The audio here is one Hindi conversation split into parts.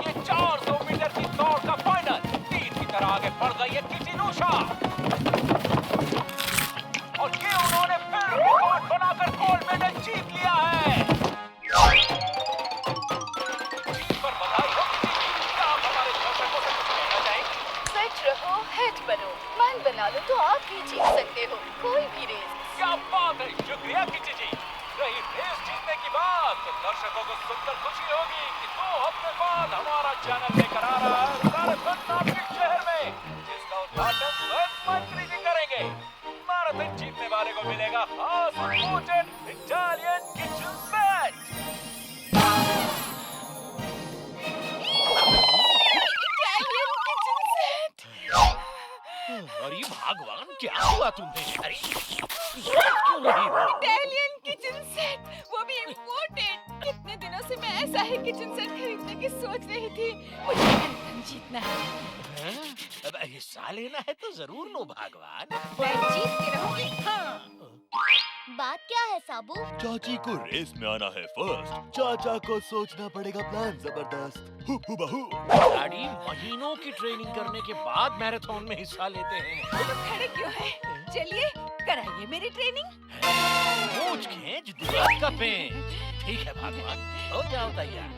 ये 400 मीटर की दौड़ का फाइनल। तीर की तरह आगे बढ़ गई है किचिनूशा और ये उन्होंने फिर रिकॉर्ड बनाकर गोल्ड मेडल जीत लिया है। जीत पर बधाई हो किची। क्या आप हमारे दर्शकों से कुछ कहना चाहेंगे? फिट रहो, हिट बनो, मन बना लो तो आप भी जीत सकते हो कोई भी रेस। क्या बात है, शुक्रिया किची जी। रही रेस जीतने की बात तो दर्शकों को सुनकर खुशी होगी कि 2 हफ्ते बाद हमारा चैनल लेकर आ रहा है मैराथन नासिक शहर में, जिसका उद्घाटन स्वयं मंत्री जी करेंगे। मैराथन जीतने वाले को मिलेगा खास imported Italian kitchen set. Italian kitchen set. अरे भगवान, क्या हुआ तुम्हें? अरे क्यों रही हो? इटालियन किचन सेट, वो भी इम्पोर्टेड। कितने दिनों से मैं ऐसा ही किचन सेट खरीदने की सोच रही थी। मुझे मैराथन जीतना है। हैं? अब हिस्सा लेना है तो जरूर लो भगवान। मैं जीत के रहूंगी। हाँ। बात क्या है साबू? चाची को रेस में आना है फर्स्ट। चाचा को सोचना पड़ेगा प्लान जबरदस्त। बहू गाड़ी महीनों की ट्रेनिंग करने के बाद मैराथन में हिस्सा लेते हैं। तो खड़े क्यों हैं? चलिए कराइए मेरी ट्रेनिंग। पूछ खींच दिमाग का पेंच। ठीक है भगवान, हो जाओ तैयार।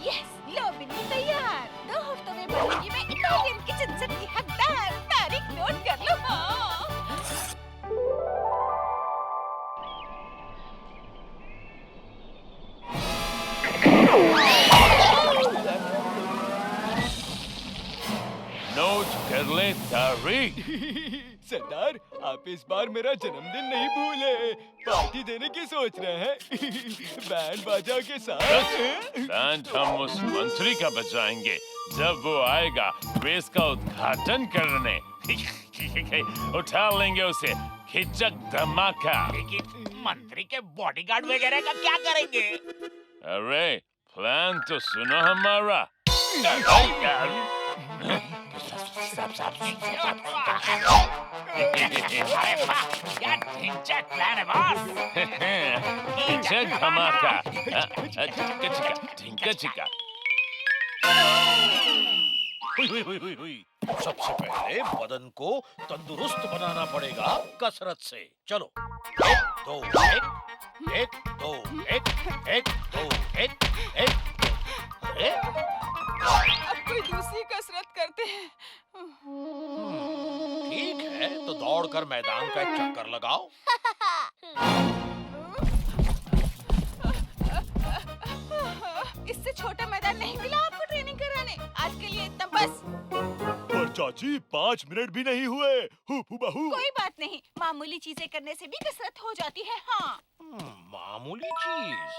यस, लो बिल्ली तैयार। 2 हफ्तों में बनूंगी मैं इटालियन किचन सेट की हकदार। तारीख नोट कर लो। हाँ। नोट कर ले तारीख। सरदार, आप इस बार मेरा जन्मदिन नहीं भूले। पार्टी देने की सोच रहे हैं बैंड बाजा के साथ। बैंड हम उस मंत्री का बजाएंगे जब वो आएगा रेस का उद्घाटन करने। उठा लेंगे उसे खिचक धमाका। लेकिन मंत्री के बॉडीगार्ड वगैरह का क्या करेंगे? अरे प्लान तो सुनो हमारा। प्लान है बॉस। खिचक धमाका। टिंका चिका। हुई। सबसे पहले बदन को तंदुरुस्त बनाना पड़ेगा कसरत से। चलो 1 2 1 1 2 1 1 2 1 1। अरे अब कोई दूसरी कसरत करते हैं। ठीक है, तो दौड़कर मैदान का एक चक्कर लगाओ। इससे छोटा मैदान नहीं मिला आपको ट्रेनिंग कराने? आज के लिए इतना बस। पर चाची 5 मिनट भी नहीं हुए। बहू कोई बात नहीं, मामूली चीजें करने से भी कसरत हो जाती है। हाँ। मामूली चीज।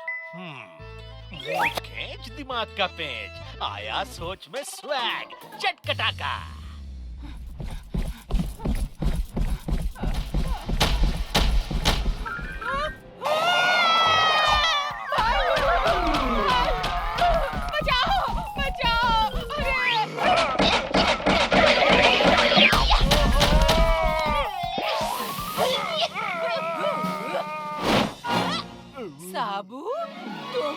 मूंछ खींच दिमाग का पेंच। आया सोच में स्वैग चटकटा का। बचाओ बचाओ। अरे साबू, तुम?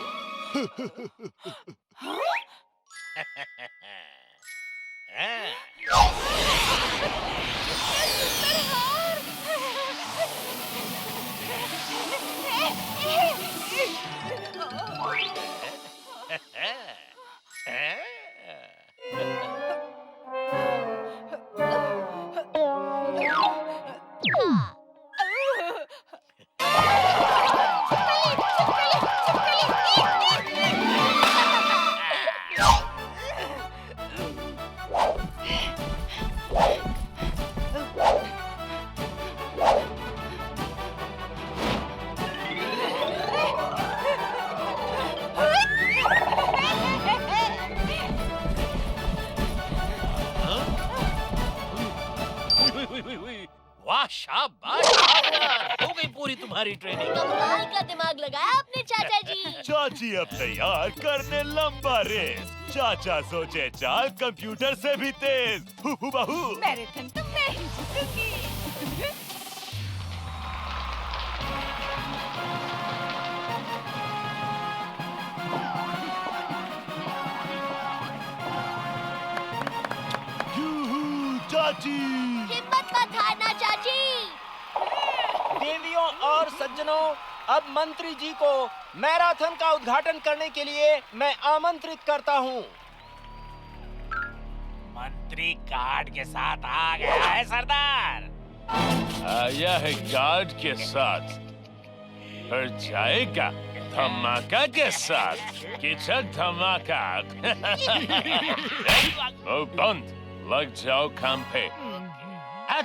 वाह शाबाश, शाबाश। हो गई पूरी तुम्हारी ट्रेनिंग। कमाल का दिमाग लगाया आपने चाचा जी। चाची अब तैयार करने लंबा रेस। चाचा सोचे चाल कंप्यूटर से भी तेज। बहू मैराथन तो मैं ही जीतूंगी। चाची। हिम्मत मत हारना चाची। देवियों और सज्जनों, अब मंत्री जी को मैराथन का उद्घाटन करने के लिए मैं आमंत्रित करता हूँ। मंत्री गार्ड के साथ आ गया है सरदार। आया है गार्ड के साथ, पर जाएगा धमाका के साथ। किचक धमाका। ओ बंद, लग जाओ काम पे।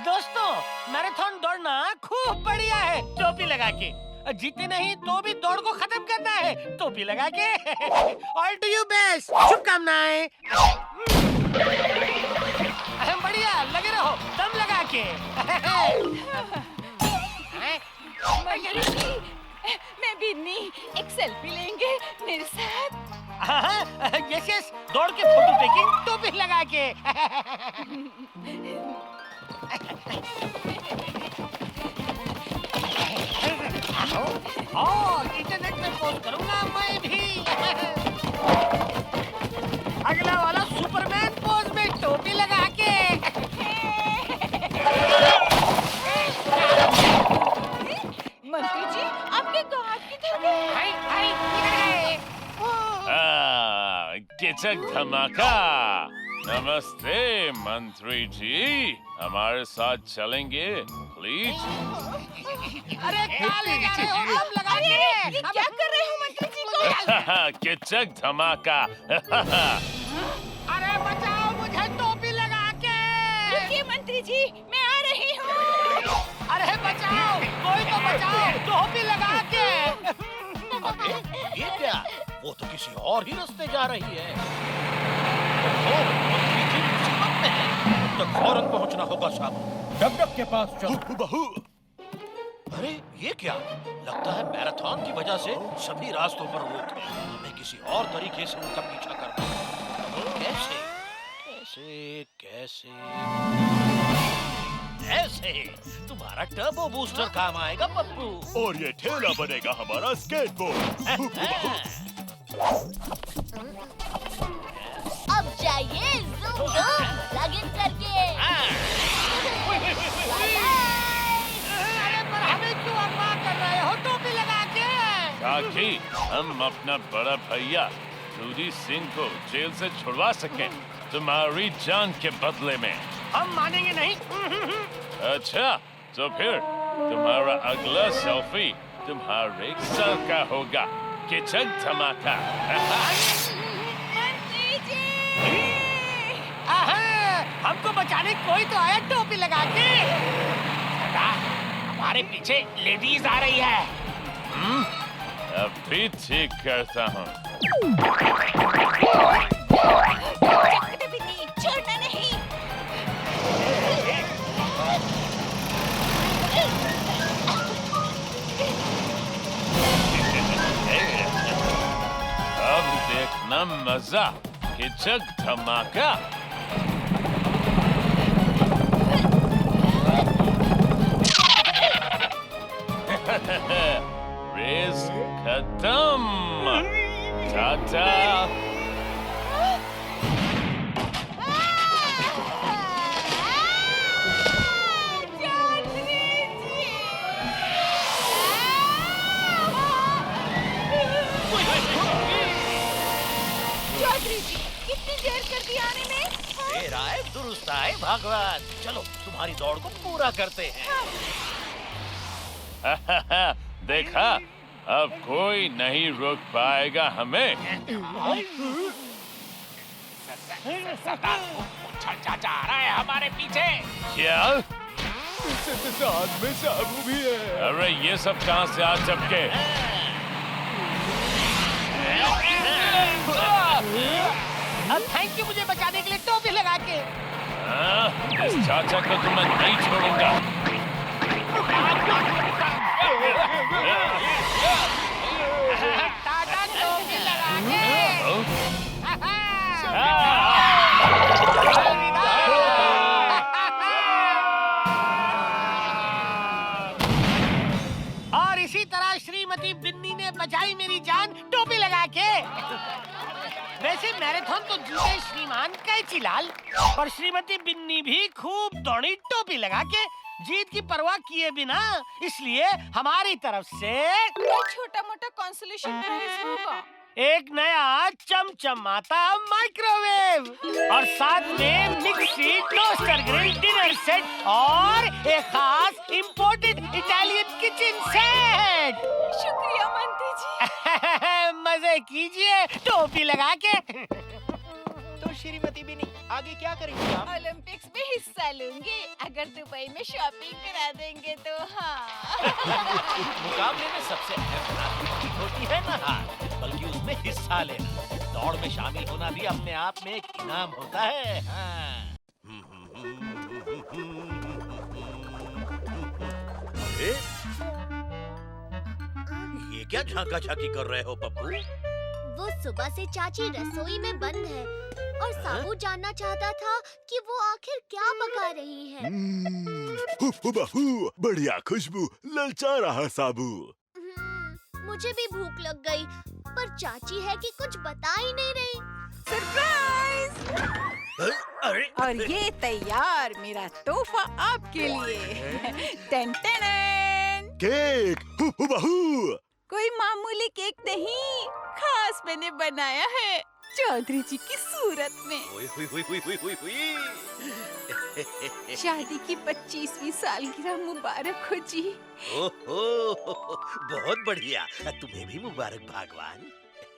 दोस्तों, मैराथन दौड़ना खूब बढ़िया है। टोपी लगा के जीते नहीं तो भी दौड़ को खत्म करना है, टोपी लगा के। ऑल टू यू बेस्ट, शुभकामनाएं। बढ़िया, लगे रहो दम लगा के। मंत्री जी, मैं बिन्नी, एक सेल्फी लेंगे मेरे साथ? यस यस, दौड़ के फोटो टेकिंग, टोपी लगा के। इंटरनेट पे पोस्ट करूंगा मैं भी। अगला वाला सुपरमैन पोज में टोपी लगा के। मंत्री जी, आपके गार्ड किधर गए? हाय हाय, इधर गए। किचक धमाका। नमस्ते मंत्री जी, हमारे साथ चलेंगे प्लीज? अरे कहाँ ले जा रहे हो, दम लगा के। ये क्या कर रहे हो मंत्री जी को? किचक धमाका। अरे बचाओ मुझे, टोपी लगा के। रुकिए मंत्री जी, मैं आ रही हूँ। अरे बचाओ, कोई तो बचाओ, टोपी लगा के। अबे, ये क्या? वो तो किसी और ही रास्ते जा रही है। मंत्री जी मुसीबत में हैं। तो फौरन पहुंचना होगा साहब। डगडग के पास चलो। बहू, अरे ये क्या? लगता है मैराथन की वजह से सभी रास्तों पर रोक है। हमें किसी और तरीके से उनका पीछा करना है। कैसे? कैसे? कैसे? ऐसे तुम्हारा टर्बो बूस्टर काम आएगा पप्पू। और ये ठेला बनेगा हमारा स्केटबोर्ड। अब जाइए ज़ूम ज़ूम लॉग इन करके। अरे पर हमें क्यों अगवा कर रहे हो, टोपी लगा के? ताकि हम अपना बड़ा भैया दूधी सिंह को जेल से छुड़वा सकें, तुम्हारी जान के बदले में। हम मानेंगे नहीं। अच्छा, तो फिर तुम्हारा अगला सेल्फी तुम्हारे सर का होगा। किचक धमाका। मंत्री जी! हमको बचाने कोई तो आया, टोपी लगा के। हमारे पीछे लेडीज आ रही है। अभी ठीक करता हूँ। चकते भी नहीं, छोड़ना नहीं। अब देखना मजा, किचक धमाका। रेस खत्म। टाटा। चौधरी जी, कितनी देर कर दी आने में? देर आए दुरुस्त आए भगवान। चलो तुम्हारी दौड़ को पूरा करते हैं। देखा, अब कोई नहीं रोक पाएगा हमें। सरदार, उछल चाचा आ रहा है हमारे पीछे। क्या? साथ में साबू भी है। अरे ये सब कहाँ से आ चपके? अब थैंक यू मुझे बचाने के लिए, टोपी लगा के। इस चाचा को तो मैं नहीं छोड़ूंगा। टाटा, टोपी लगा के। और इसी तरह श्रीमती बिन्नी ने बचाई मेरी जान, टोपी लगा के। वैसे मैराथन तो जीते श्रीमान कैचीलाल, पर श्रीमती बिन्नी भी खूब दौड़ी टोपी लगा के जीत की परवाह किए बिना, इसलिए हमारी तरफ से कोई छोटा मोटा कंसोलेशन प्राइज होगा। एक नया चमचमाता माइक्रोवेव और साथ में mixie, toaster grill, dinner set और एक खास इंपोर्टेड इटालियन किचन सेट। शुक्रिया मंत्री जी। मजे कीजिए टोपी लगा के। तो श्रीमती बिनी आगे क्या करेंगी आप? ओलंपिक्स में हिस्सा लूंगी, अगर दुबई में शॉपिंग करा देंगे तो। हाँ। मुकाबले में सबसे अहम बात होती है ना हार, बल्कि उसमें हिस्सा लेना। दौड़ में शामिल होना भी अपने आप में एक इनाम होता है। हाँ। अरे, ये क्या झांका झांकी कर रहे हो पप्पू? वो सुबह से चाची रसोई में बंद है और साबू जानना चाहता था कि वो आखिर क्या पका रही है। बहू, बढ़िया खुशबू, ललचा रहा साबू। मुझे भी भूख लग गई, पर चाची है कि कुछ बता ही नहीं रही। सरप्राइज! अरे, और ये तैयार मेरा तोहफा आपके लिए। Ten ten. केक, बहू। कोई मामूली केक नहीं, खास मैंने बनाया है चौधरी जी की सूरत में। हुई। शादी की 25वीं सालगिरह मुबारक हो जी। ओहो, बहुत बढ़िया। तुम्हें भी मुबारक भगवान।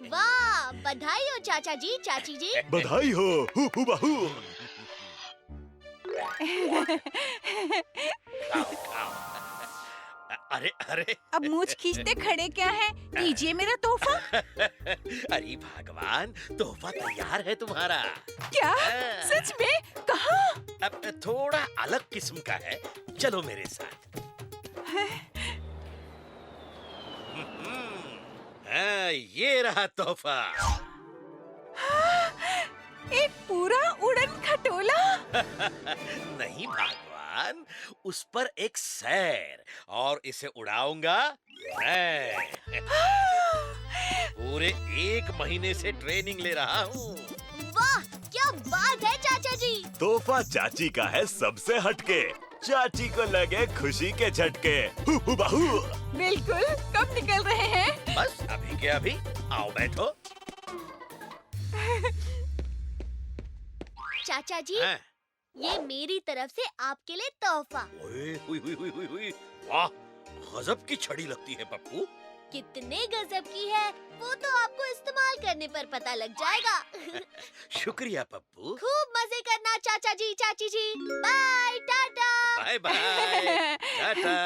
वाह, बधाई हो चाचा जी, चाची जी। बधाई हो बहू। खाओ। अरे अब मूंछ खींचते खड़े क्या है? दीजिए मेरा तोहफा। अरे भगवान, तोहफा तैयार है तुम्हारा। क्या? सच में? कहाँ? अब थोड़ा अलग किस्म का है, चलो मेरे साथ। हाँ, ये रहा तोहफा। एक पूरा उड़न खटोला। नहीं भगवान, उस पर एक सैर, और इसे उड़ाऊंगा मैं। पूरे 1 महीने से ट्रेनिंग ले रहा हूँ। वाह, क्या बात है चाचा जी। तोहफा चाची का है सबसे हटके, चाची को लगे खुशी के झटके। बहू। बिल्कुल, कब निकल रहे हैं? बस अभी के अभी, आओ बैठो। चाचा जी, हैं? ये मेरी तरफ से आपके लिए तोहफा। हुई। वाह, गजब की छड़ी लगती है पप्पू। कितने गजब की है, वो तो आपको इस्तेमाल करने पर पता लग जाएगा। शुक्रिया पप्पू। खूब मजे करना चाचा जी, चाची जी। Bye, tata. Bye bye, tata.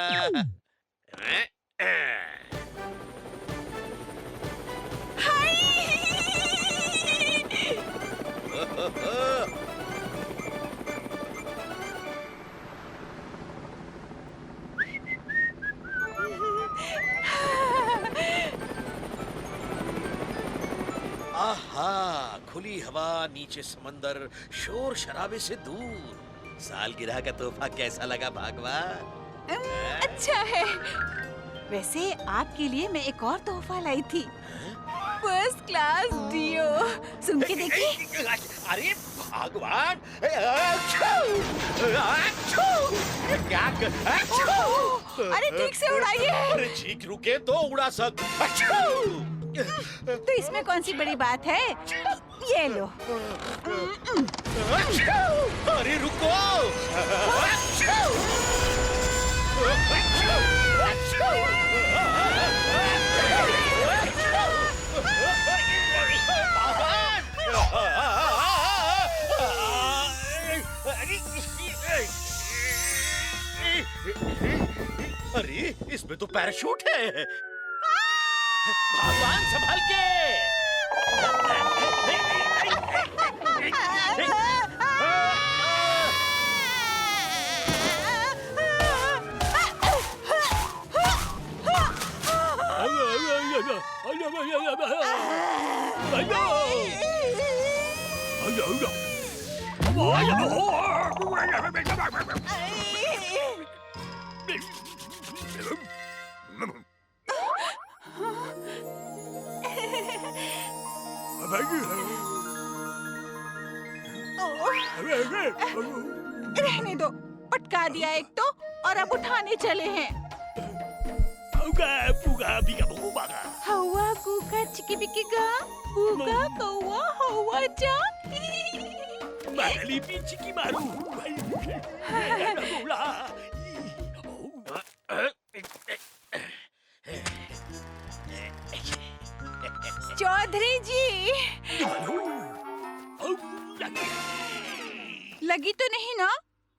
आहा, खुली हवा, नीचे समंदर, शोर शराबे से दूर। सालगिरह का तोहफा कैसा लगा भगवान? अच्छा है। वैसे आपके लिए मैं एक और तोहफा लाई थी, फर्स्ट क्लास डियो। सुन के देखिए। अरे भगवान, क्या अरे ठीक से उड़ाइए। अरे ठीक रुके तो उड़ा सक। तो इसमें कौन सी बड़ी बात है? ये लो। अरे रुको। अरे इसमें तो पैराशूट है। भगवान संभाल के। दिया एक तो, और अब उठाने चले हैं। हवा कुका चिकी बिकी गा, कुका कौवा हवा जा। चौधरी जी, लगी तो नहीं ना?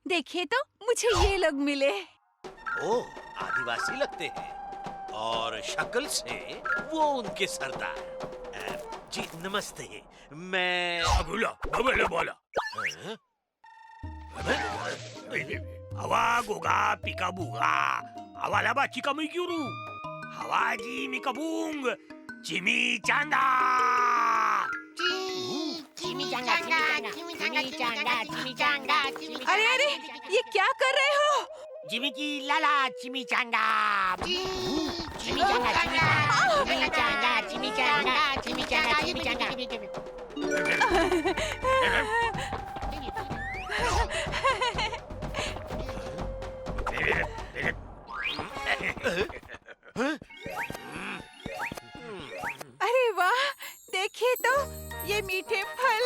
देखिए तो मुझे ये लोग मिले। ओ, आदिवासी लगते हैं और शक्ल से वो उनके सरदार। जी नमस्ते, मैं बोला हवा गोगा पिका बुगा हवाला बा चिका मी क्यूरू हवाजी मी कबूंग चिमी चांदा अरे अरे, ये क्या कर रहे हो? जिमी की लाला चिमी चांगा चिमी चांगा चिमी चांगा चिमी चांगा चिमी चांगा चिमी चांगा चिमी चांगा। अरे वाह, देखिए तो ये मीठे फल,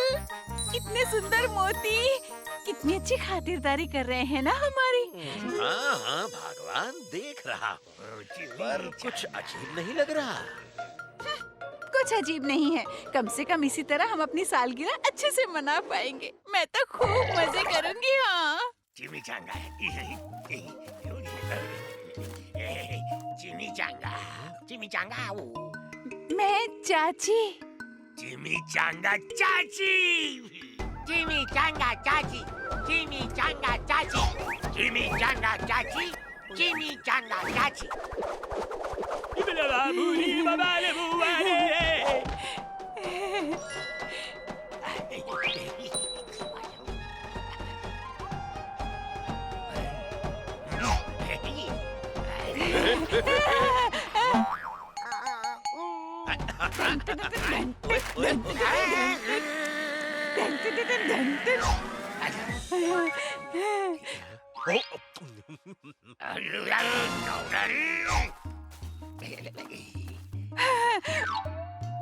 कितने सुंदर मोती, कितनी अच्छी खातिरदारी कर रहे हैं ना हमारी। हाँ हाँ भगवान देख रहा हूँ, पर कुछ अजीब नहीं लग रहा। कुछ अजीब नहीं है, कम से कम इसी तरह हम अपनी सालगिरह अच्छे से मना पाएंगे। मैं तो खूब मजे करूंगी। हाँ चिमी चांगा चिमी चांगा चिमी चांगा मैं चाची। चिमी चांगा चाची चिमी चांगा चाची चिमी चांगा चाची चिमी चांगा चाची चिमी चांगा चाची।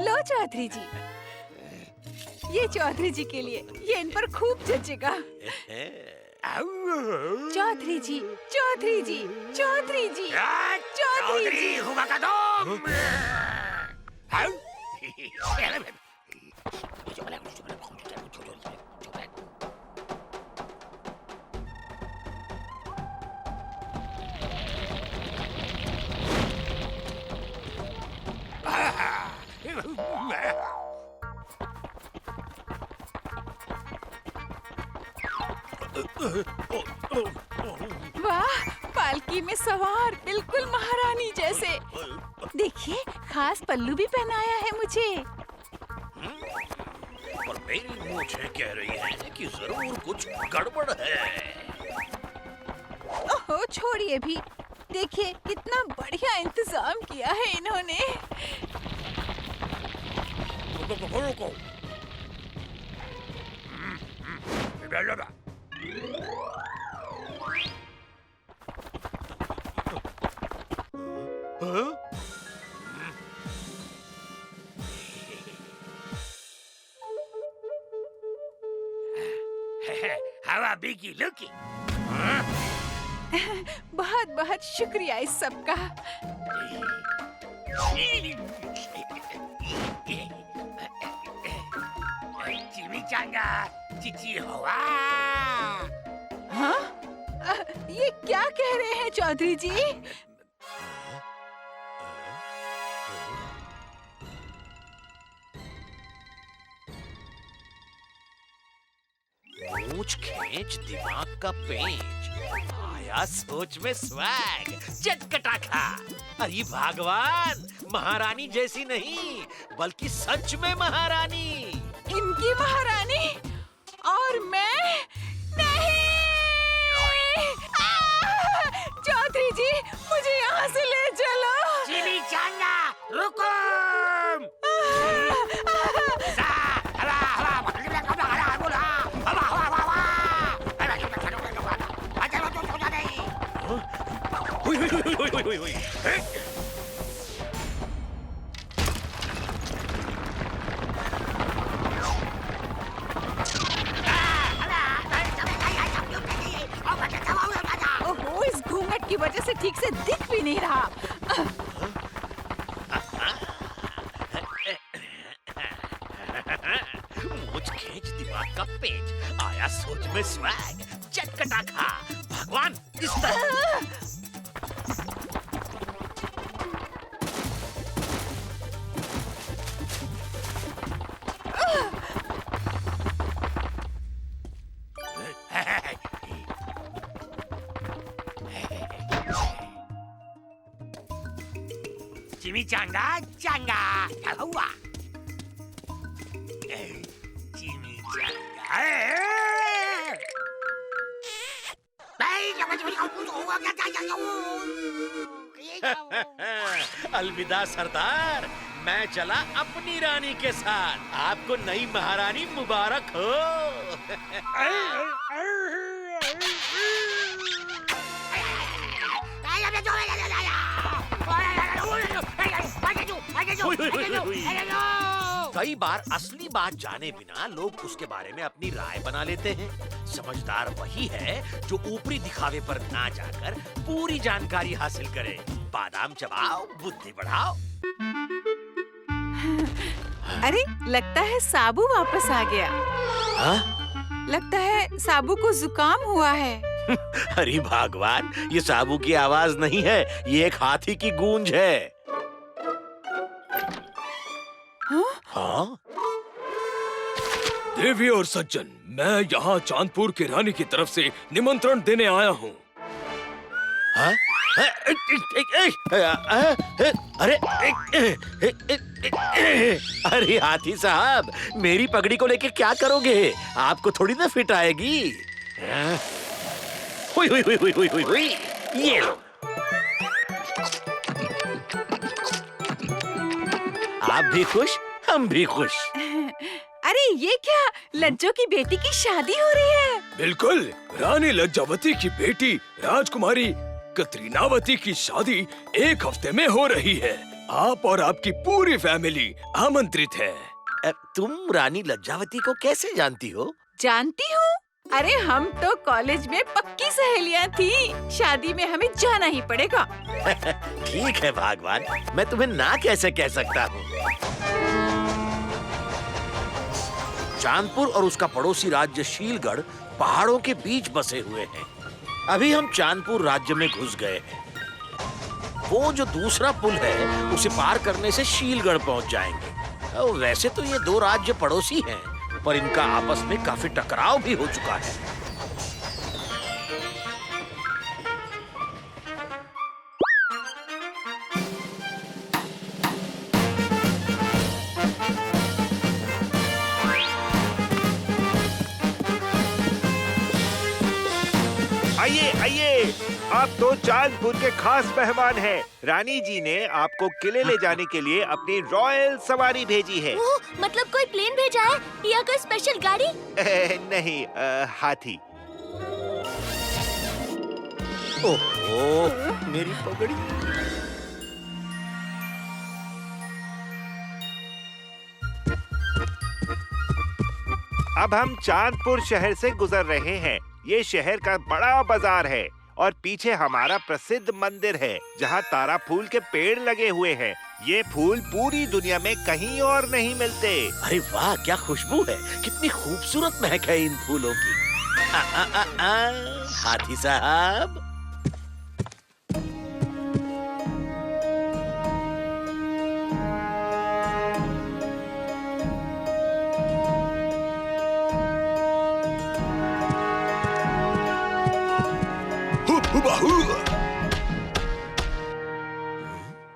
लो चौधरी जी, ये चौधरी जी के लिए, ये इन पर खूब जचेगा। चौधरी जी, चौधरी जी, चौधरी जी, चौधरी जी। हुआ का दो वाह, पालकी में सवार, बिल्कुल महारानी जैसे। देखिए, खास पल्लू भी पहनाया है मुझे। पर मेरी मुझे कह रही है कि जरूर कुछ गड़बड़ है। ओहो, छोड़िए भी। देखिए कितना बढ़िया इंतजाम किया है इन्होंने। रुको हवा बिकी लुकी। बहुत बहुत शुक्रिया इस सब का। चिमी चांगा चिची हवा। हाँ? ये क्या कह रहे हैं चौधरी जी? मूछ खींच दिमाग का पेंच, आया सोच में स्वैग, चटकटा खा। अरे भगवान, महारानी जैसी नहीं बल्कि सच में महारानी। इनकी महारानी और मैं नहीं। चौधरी जी, मुझे यहाँ से ले चलो। चिमी चांगा रुको। ओहो, इस घूंघट की वजह से ठीक से दिख भी नहीं रहा। मुझ खींच दिमाग का पेच आया सोच में स्वैग चटकटा खा भगवान इस तरह चिमी चांगा चांगा हुआ चिमी चांगा अलविदा सरदार, मैं चला अपनी रानी के साथ। आपको नई महारानी मुबारक हो। कई बार असली बात जाने बिना लोग उसके बारे में अपनी राय बना लेते हैं। समझदार वही है जो ऊपरी दिखावे पर ना जाकर पूरी जानकारी हासिल करे। बादाम चबाओ, बुद्धि बढ़ाओ। अरे लगता है साबू वापस आ गया। हाँ? लगता है साबू को जुकाम हुआ है। अरे भगवान, ये साबू की आवाज नहीं है, ये एक हाथी की गूंज है। हाँ? देवी और सज्जन, मैं यहाँ चांदपुर की रानी की तरफ से निमंत्रण देने आया हूँ। हाँ? अरे हाथी साहब, मेरी पगड़ी को लेके क्या करोगे? आपको थोड़ी ना फिट आएगी। हुई हुई हुई हुई हुई हुई हुई, ये लो। आप भी खुश, हम भी खुश। अरे ये क्या, लज्जो की बेटी की शादी हो रही है? बिल्कुल, रानी लज्जावती की बेटी राजकुमारी कतरीनावती की शादी एक हफ्ते में हो रही है। आप और आपकी पूरी फैमिली आमंत्रित है। तुम रानी लज्जावती को कैसे जानती हो? जानती हूँ? अरे हम तो कॉलेज में पक्की सहेलियाँ थी। शादी में हमें जाना ही पड़ेगा। ठीक है भगवान, मैं तुम्हें ना कैसे कह सकता हूँ। चांदपुर और उसका पड़ोसी राज्य शीलगढ़ पहाड़ों के बीच बसे हुए हैं। अभी हम चांदपुर राज्य में घुस गए हैं। वो जो दूसरा पुल है, उसे पार करने से शीलगढ़ पहुंच जाएंगे। वैसे तो ये दो राज्य पड़ोसी हैं, पर इनका आपस में काफी टकराव भी हो चुका है। आइए आइए, आप तो चांदपुर के खास मेहमान हैं। रानी जी ने आपको किले ले जाने के लिए अपनी रॉयल सवारी भेजी है। ओह, मतलब कोई प्लेन भेजा है या कोई स्पेशल गाड़ी? नहीं, हाथी। ओह, मेरी पगड़ी। अब हम चांदपुर शहर से गुजर रहे हैं। ये शहर का बड़ा बाजार है और पीछे हमारा प्रसिद्ध मंदिर है, जहाँ तारा फूल के पेड़ लगे हुए हैं। ये फूल पूरी दुनिया में कहीं और नहीं मिलते। अरे वाह, क्या खुशबू है! कितनी खूबसूरत महक है इन फूलों की। हाथी साहब,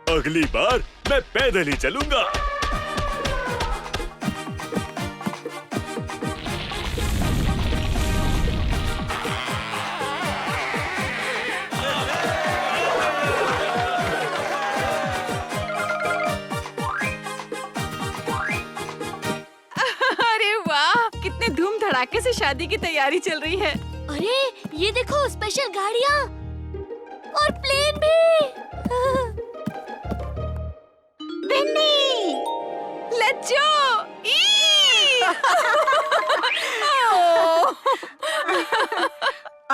अगली बार मैं पैदल ही चलूंगा। अरे वाह, कितने धूम धड़ाके से शादी की तैयारी चल रही है। अरे ये देखो, स्पेशल गाड़ियाँ और प्लेन भी।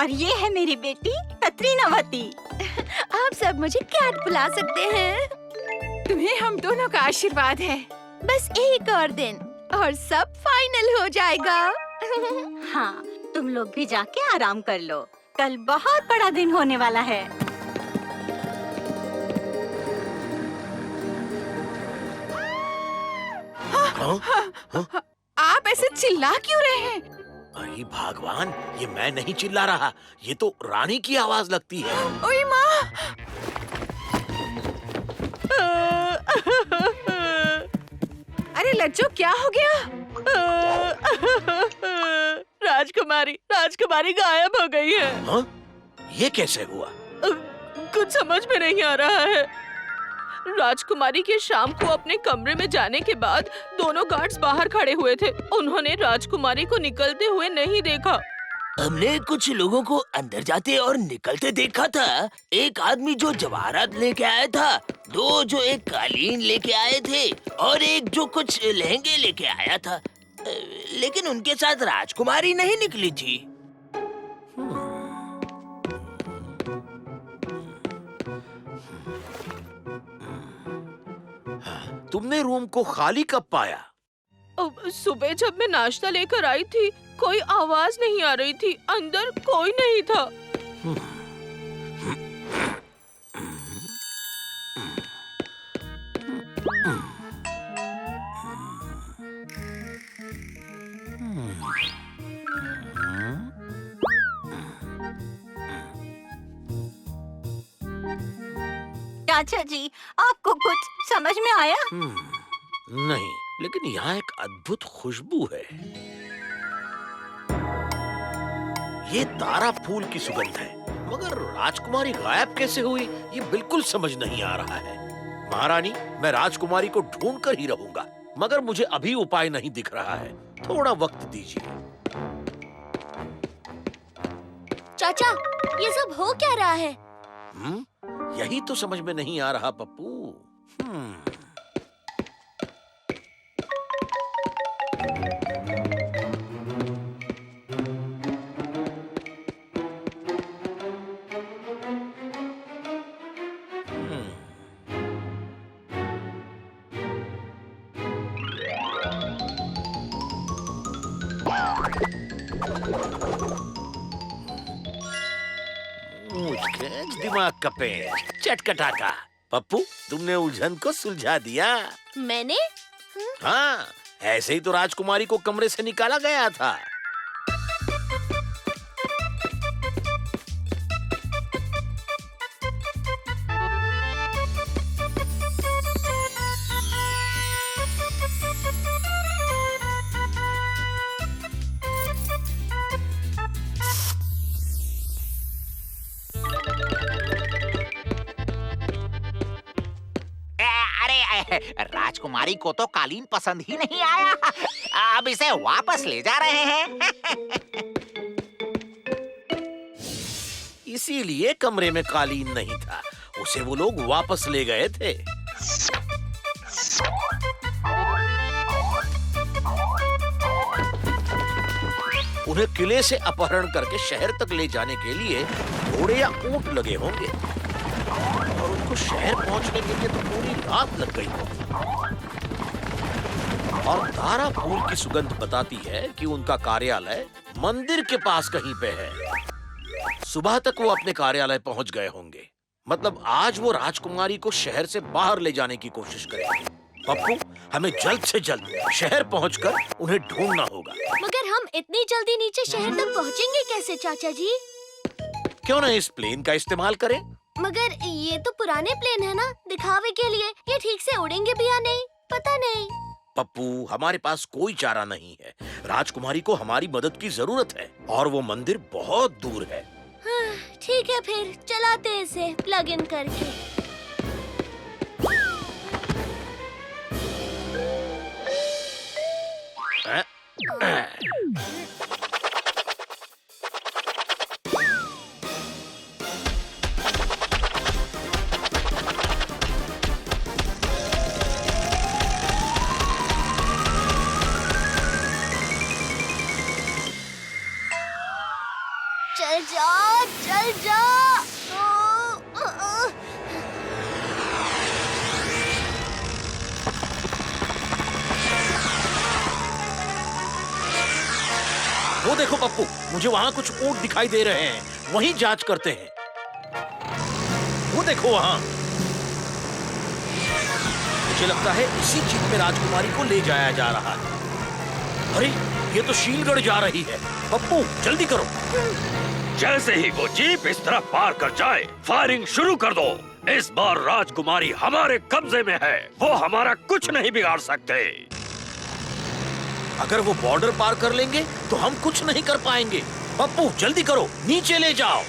और ये है मेरी बेटी कतरीनावती। आप सब मुझे कैट बुला सकते हैं। तुम्हें हम दोनों का आशीर्वाद है। बस एक और दिन और सब फाइनल हो जाएगा। हाँ, तुम लोग भी जाके आराम कर लो। कल बहुत बड़ा दिन होने वाला है। आप ऐसे चिल्ला क्यों रहे हैं? अरे भगवान, ये मैं नहीं चिल्ला रहा, ये तो रानी की आवाज लगती है। ओए माँ! अरे लज्जो, क्या हो गया? राजकुमारी गायब हो गई है। हाँ? ये कैसे हुआ? कुछ समझ में नहीं आ रहा है। राजकुमारी के शाम को अपने कमरे में जाने के बाद दोनों गार्ड्स बाहर खड़े हुए थे। उन्होंने राजकुमारी को निकलते हुए नहीं देखा। हमने कुछ लोगों को अंदर जाते और निकलते देखा था। एक आदमी जो जवाहरात लेके आया था, दो जो एक कालीन लेके आए थे और एक जो कुछ लहंगे लेके आया था, लेकिन उनके साथ राजकुमारी नहीं निकली थी। तुमने रूम को खाली कब पाया? सुबह जब मैं नाश्ता लेकर आई थी, कोई आवाज नहीं आ रही थी, अंदर कोई नहीं था। चाचा जी, आपको कुछ समझ में आया? नहीं, लेकिन यहाँ एक अद्भुत खुशबू है। ये तारा फूल की सुगंध है, मगर राजकुमारी गायब कैसे हुई, ये बिल्कुल समझ नहीं आ रहा है। महारानी, मैं राजकुमारी को ढूंढ कर ही रहूंगा, मगर मुझे अभी उपाय नहीं दिख रहा है। थोड़ा वक्त दीजिए। चाचा, ये सब हो क्या रहा है? यही तो समझ में नहीं आ रहा पप्पू। दिमाग का पेड़ चटकटाका। पप्पू, तुमने उलझन को सुलझा दिया। मैंने? हाँ, ऐसे ही तो राजकुमारी को कमरे से निकाला गया था। राजकुमारी को तो कालीन पसंद ही नहीं आया। अब इसे वापस ले जा रहे हैं। इसीलिए कमरे में कालीन नहीं था, उसे वो लोग वापस ले गए थे। उन्हें किले से अपहरण करके शहर तक ले जाने के लिए घोड़े या ऊंट लगे होंगे और उनको शहर पहुंचने के लिए तो पूरी रात लग गई होगी। और तारा फूल की सुगंध बताती है कि उनका कार्यालय मंदिर के पास कहीं पे है। सुबह तक वो अपने कार्यालय पहुंच गए होंगे। मतलब आज वो राजकुमारी को शहर से बाहर ले जाने की कोशिश करेंगे। पप्पू, हमें जल्द से जल्द शहर पहुंचकर उन्हें ढूंढना होगा। मगर हम इतनी जल्दी नीचे शहर तक पहुंचेंगे कैसे चाचा जी? क्यों ना इस प्लेन का इस्तेमाल करें? मगर ये तो पुराने प्लेन है ना, दिखावे के लिए। ये ठीक से उड़ेंगे भी या नहीं, पता नहीं। पप्पू, हमारे पास कोई चारा नहीं है। राजकुमारी को हमारी मदद की जरूरत है और वो मंदिर बहुत दूर है। ठीक है, फिर चलाते हैं इसे प्लग इन करके। चल जाओ। देखो पप्पू, मुझे वहाँ कुछ ऊंट दिखाई दे रहे हैं। वहीं जांच करते हैं। वो देखो वहाँ। मुझे लगता है इसी जीप में राजकुमारी को ले जाया जा रहा है। अरे ये तो शीलगढ़ जा रही है। पप्पू जल्दी करो। जैसे ही वो जीप इस तरफ पार कर जाए, फायरिंग शुरू कर दो। इस बार राजकुमारी हमारे कब्जे में है। वो हमारा कुछ नहीं बिगाड़ सकते। अगर वो बॉर्डर पार कर लेंगे तो हम कुछ नहीं कर पाएंगे। पप्पू जल्दी करो, नीचे ले जाओ।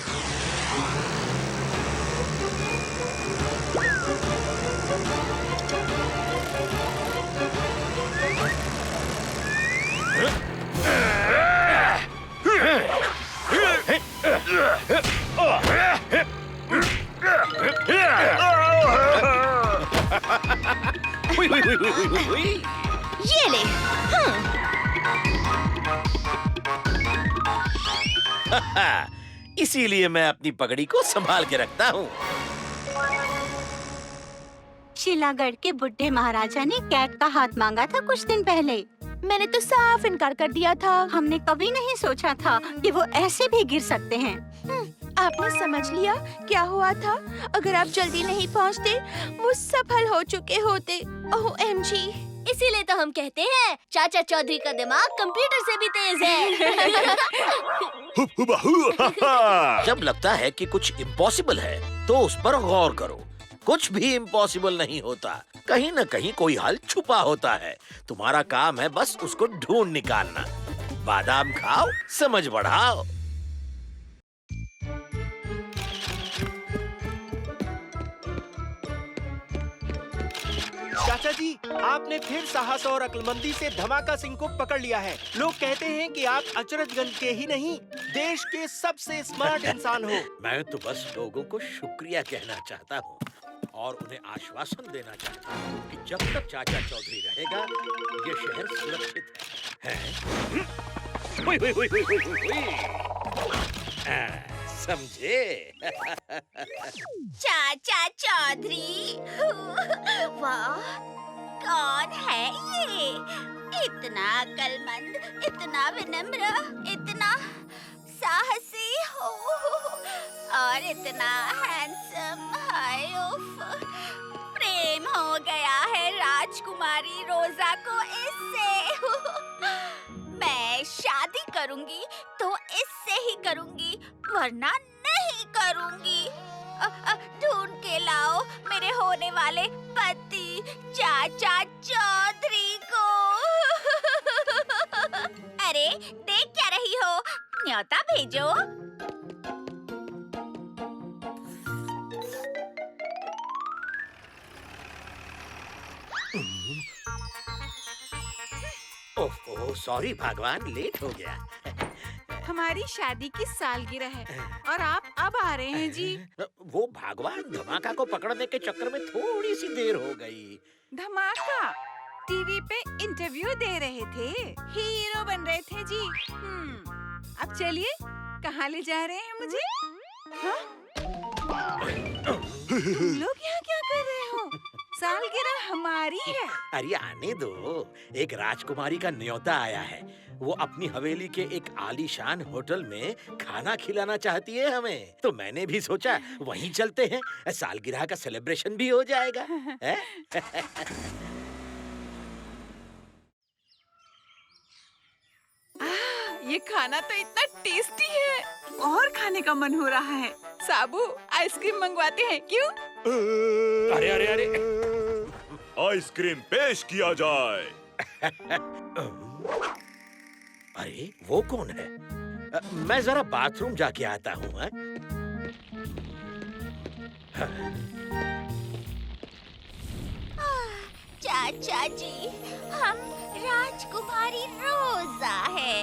ये ले। इसीलिए मैं अपनी पगड़ी को संभाल के रखता हूँ। शिलागढ़ के बुढ़े महाराजा ने कैट का हाथ मांगा था कुछ दिन पहले। मैंने तो साफ इनकार कर दिया था। हमने कभी नहीं सोचा था कि वो ऐसे भी गिर सकते हैं। आपने समझ लिया क्या हुआ था? अगर आप जल्दी नहीं पहुंचते, वो सफल हो चुके होते। OMG! इसीलिए तो हम कहते हैं चाचा चौधरी का दिमाग कंप्यूटर से भी तेज है। जब लगता है कि कुछ इम्पॉसिबल है तो उस पर गौर करो। कुछ भी इम्पॉसिबल नहीं होता। कहीं न कहीं कोई हल छुपा होता है। तुम्हारा काम है बस उसको ढूंढ निकालना। बादाम खाओ, समझ बढ़ाओ। चाचा जी, आपने फिर साहस और अक्लमंदी से धमाका सिंह को पकड़ लिया है। लोग कहते हैं कि आप अचरजगंज के ही नहीं, देश के सबसे स्मार्ट इंसान हो। मैं तो बस लोगों को शुक्रिया कहना चाहता हूँ और उन्हें आश्वासन देना चाहता हूँ कि जब तक चाचा चौधरी रहेगा, ये शहर सुरक्षित है। समझे? चाचा चौधरी, वाह, कौन है ये? इतना अक्लमंद, इतना विनम्र, इतना साहसी हो और इतना हैंडसम। हाय उफ, प्रेम हो गया है राजकुमारी रोजा को इससे। मैं शादी करूंगी तो इससे ही करूंगी, वरना नहीं करूंगी। ढूंढ के लाओ मेरे होने वाले पति चाचा चौधरी को। अरे देख क्या रही हो, न्योता भेजो। ओह सॉरी भगवान, लेट हो गया। हमारी शादी की सालगिरह है और आप अब आ रहे हैं जी। वो भगवान धमाका को पकड़ने के चक्कर में थोड़ी सी देर हो गई। धमाका टीवी पे इंटरव्यू दे रहे थे, हीरो बन रहे थे जी। अब चलिए, कहाँ ले जा रहे हैं मुझे? हाँ? तुम लोग यहाँ क्या कर रहे हो? सालगिरह हमारी है। अरे आने दो, एक राजकुमारी का न्योता आया है। वो अपनी हवेली के एक आलीशान होटल में खाना खिलाना चाहती है हमें। तो मैंने भी सोचा वहीं चलते हैं, सालगिरह का सेलिब्रेशन भी हो जाएगा। ये खाना तो इतना टेस्टी है, और खाने का मन हो रहा है। साबू, आइसक्रीम मंगवाते हैं क्यों? अरे अरे अरे, आइसक्रीम पेश किया जाए। अरे वो कौन है? मैं जरा बाथरूम जाके आता हूँ। चाचा जी, हम राजकुमारी रोजा है।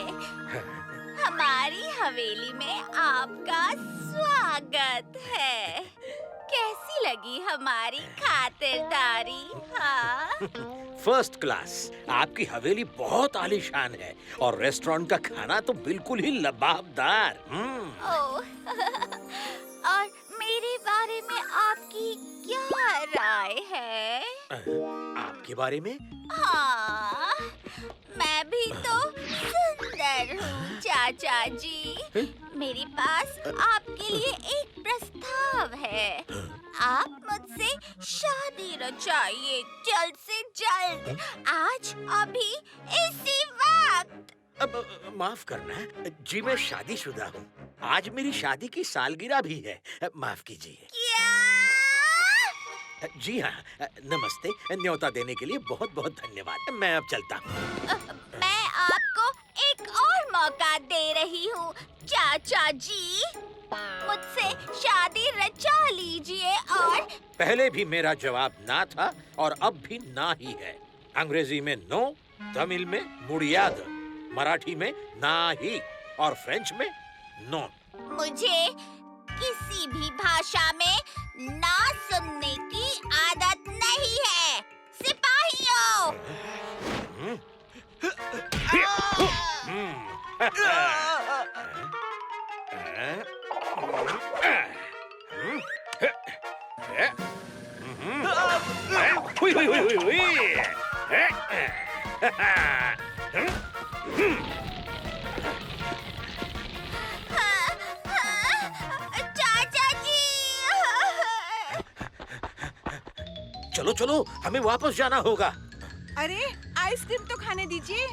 हमारी हवेली में आपका स्वागत है। कैसी लगी हमारी खातिरदारी? हाँ? First class. आपकी हवेली बहुत आलीशान है और रेस्टोरेंट का खाना तो बिल्कुल ही लबाबदार। ओह, और मेरे बारे में आपकी क्या राय है? आपके बारे में? हाँ, मैं भी तो सुंदर तैयार हूँ चाचा जी। मेरे पास आपके लिए एक प्रस्ताव है। आप मुझसे शादी रचाइए जल्द से जल्द, आज अभी इसी वक्त। अब माफ करना जी, मैं शादीशुदा हूँ। आज मेरी शादी की सालगिरह भी है, माफ कीजिए। क्या? जी हाँ, नमस्ते। न्योता देने के लिए बहुत बहुत धन्यवाद। मैं अब चलता हूँ। मैं आपको एक और मौका दे रही हूँ चाचा जी। मुझसे शादी रचा लीजिए। और पहले भी मेरा जवाब ना था और अब भी ना ही है। अंग्रेजी में नो, तमिल में मुड़ियाद, मराठी में ना ही और फ्रेंच में नो। मुझे किसी भी भाषा में ना सुनने की आदत नहीं है। सिपाहियों! चाचा जी! चलो चलो, हमें वापस जाना होगा। अरे आइसक्रीम तो खाने दीजिए।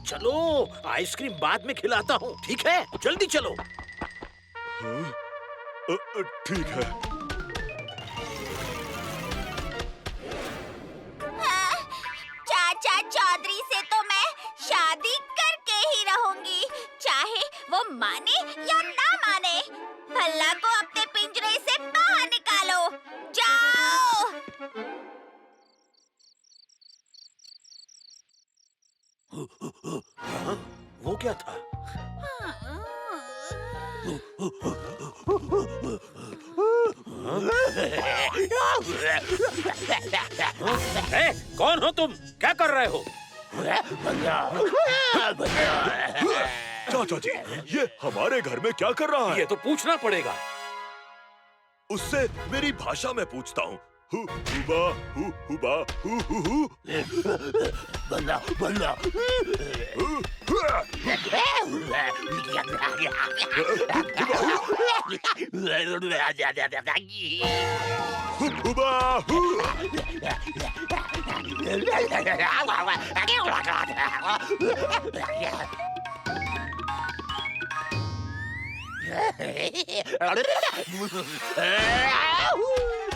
चलो, आइसक्रीम बाद में खिलाता हूँ, ठीक है? जल्दी चलो। ठीक है। चाचा चौधरी से तो मैं शादी करके ही रहूंगी, चाहे वो माने या ना माने। भल्ला को अपने पिंजरे से बाहर निकालो, जाओ। वो क्या था? कौन हो तुम? क्या कर रहे हो? चाचा जी, ये हमारे घर में क्या कर रहा है? ये तो पूछना पड़ेगा। उससे मेरी भाषा में पूछता हूँ। हुबा हुबा हु बल्ला बल्ला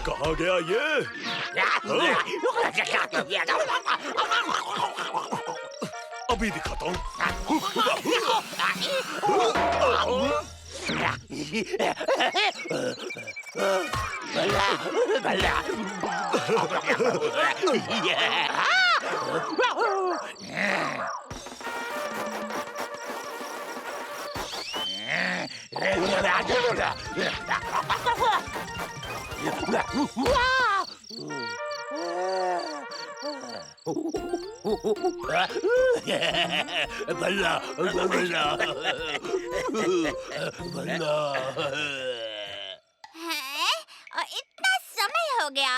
कहाँ गया ये? अभी दिखाता हूँ। बल्ला बल्ला बल्ला। हैं? और इतना समय हो गया,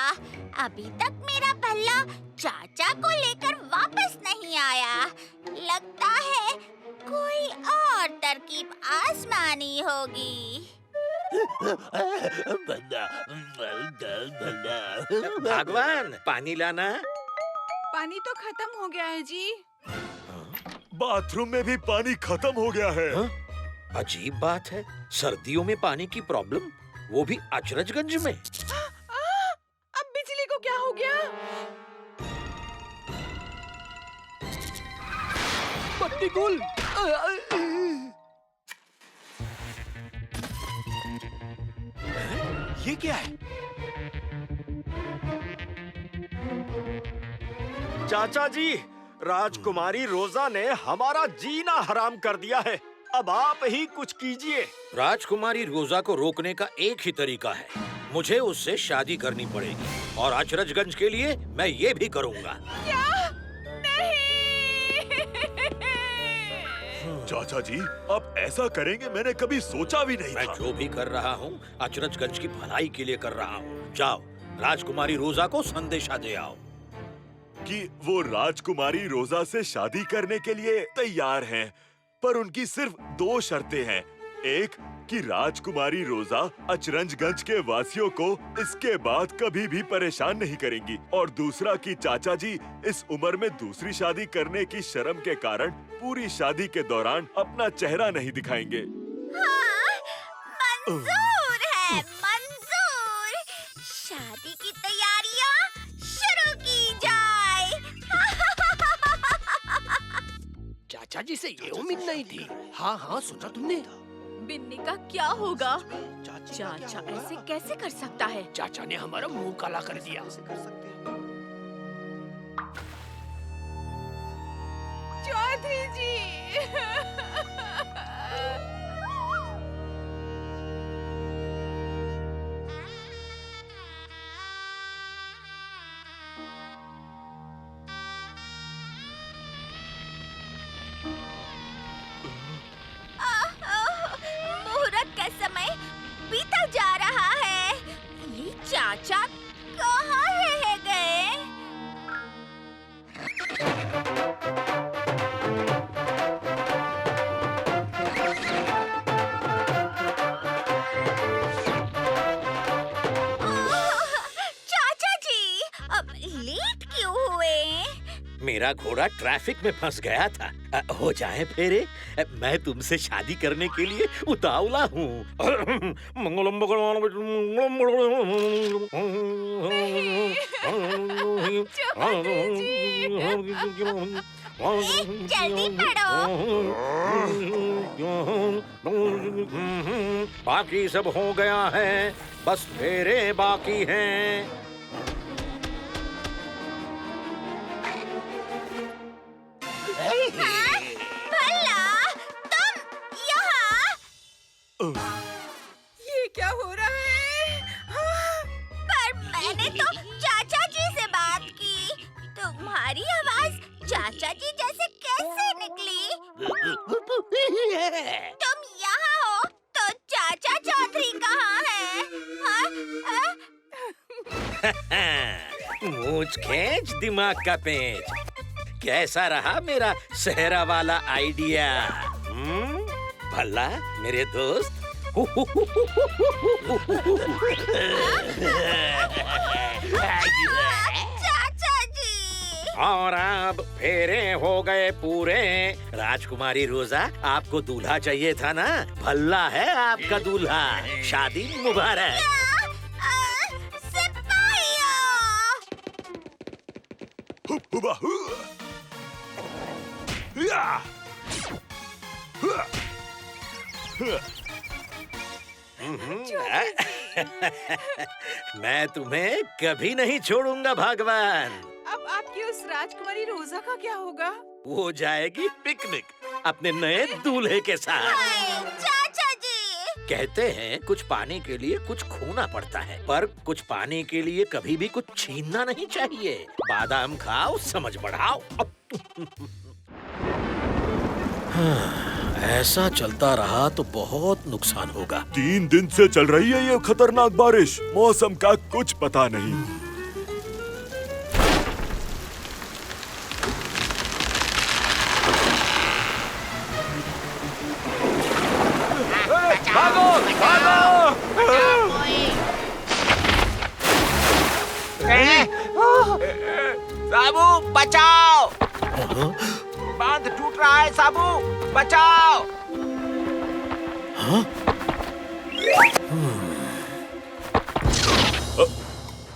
अभी तक मेरा भल्ला चाचा को लेकर वापस नहीं आया। लगता है कोई और तरकीब आजमानी होगी। बल्ला बल्ला। भगवान, पानी लाना। पानी तो खत्म हो गया है जी। बाथरूम में भी पानी खत्म हो गया है। अजीब बात है, सर्दियों में पानी की प्रॉब्लम, वो भी अचरजगंज में। अब बिजली को क्या हो गया? पत्ती गुल। ये क्या है? चाचा जी, राजकुमारी रोजा ने हमारा जीना हराम कर दिया है। अब आप ही कुछ कीजिए। राजकुमारी रोजा को रोकने का एक ही तरीका है, मुझे उससे शादी करनी पड़ेगी और अचरजगंज के लिए मैं ये भी करूँगा। क्या? चाचा जी, आप ऐसा करेंगे मैंने कभी सोचा भी नहीं मैं था। जो भी कर रहा हूँ अचरजगंज की भलाई के लिए कर रहा हूँ। जाओ, राजकुमारी रोजा को संदेशा दे आओ कि वो राजकुमारी रोजा से शादी करने के लिए तैयार हैं। पर उनकी सिर्फ 2 शर्तें हैं। एक कि राजकुमारी रोजा अचरजगंज के वासियों को इसके बाद कभी भी परेशान नहीं करेंगी, और दूसरा कि चाचा जी इस उम्र में दूसरी शादी करने की शर्म के कारण पूरी शादी के दौरान अपना चेहरा नहीं दिखाएंगे। हाँ, मंजूर है, मंजूर। शादी की तैयारियां शुरू की जाए। चाचा जी से ये उम्मीद नहीं थी। हाँ हाँ, सुना तुमने? बिन्नी का क्या होगा? चाचा ऐसे कैसे कर सकता है? चाचा ने हमारा मुंह काला कर दिया। चौधरी जी। मुहूर्त का समय बीता जा रहा है। ये चाचा कहाँ रह गए? चाचा जी, अब लेट क्यों हुए? मेरा घोड़ा ट्रैफिक में फंस गया था। हो जाए फेरे, मैं तुमसे शादी करने के लिए उतावला हूँ। जल्दी पढ़ो। बाकी सब हो गया है, बस फेरे बाकी हैं। भला तुम यहाँ? ये क्या हो रहा है? हाँ। पर मैंने तो चाचा जी से बात की। तुम्हारी आवाज चाचा जी जैसे कैसे निकली? तुम यहाँ हो तो चाचा चौधरी कहाँ हैं? मूंछ खींच दिमाग का पेंच। कैसा रहा मेरा सेहरा वाला आइडिया? भला मेरे दोस्त? चाचा जी। और अब फेरे हो गए पूरे। राजकुमारी रोजा, आपको दूल्हा चाहिए था ना? भल्ला है आपका दूल्हा। शादी मुबारक। मैं तुम्हें कभी नहीं छोड़ूंगा भगवान। अब आपकी उस राजकुमारी रोजा का क्या होगा? वो जाएगी पिकनिक अपने नए दूल्हे के साथ। चाचा जी, कहते हैं कुछ पाने के लिए कुछ खोना पड़ता है, पर कुछ पाने के लिए कभी भी कुछ छीनना नहीं चाहिए। बादाम खाओ, समझ बढ़ाओ। ऐसा चलता रहा तो बहुत नुकसान होगा। 3 दिन से चल रही है ये खतरनाक बारिश। मौसम का कुछ पता नहीं। भागो, भागो! साबू बचाओ! बांध टूट रहा है, साबू बचाओ!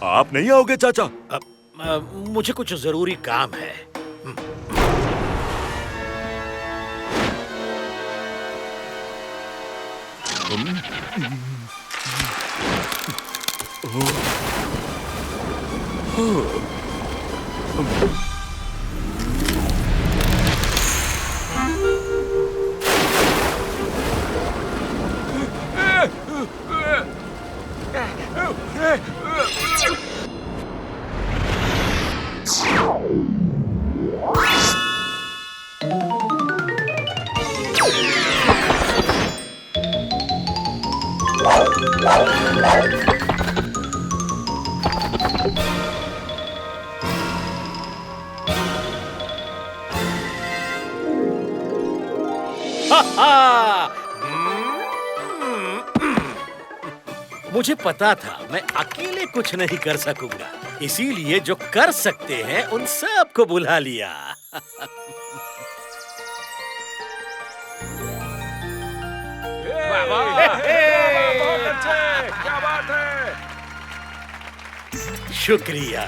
आप नहीं आओगे चाचा? मुझे कुछ जरूरी काम है। मुझे पता था मैं अकेले कुछ नहीं कर सकूंगा, इसीलिए जो कर सकते हैं उन सबको बुला लिया। बहुत अच्छे, क्या बात है। शुक्रिया।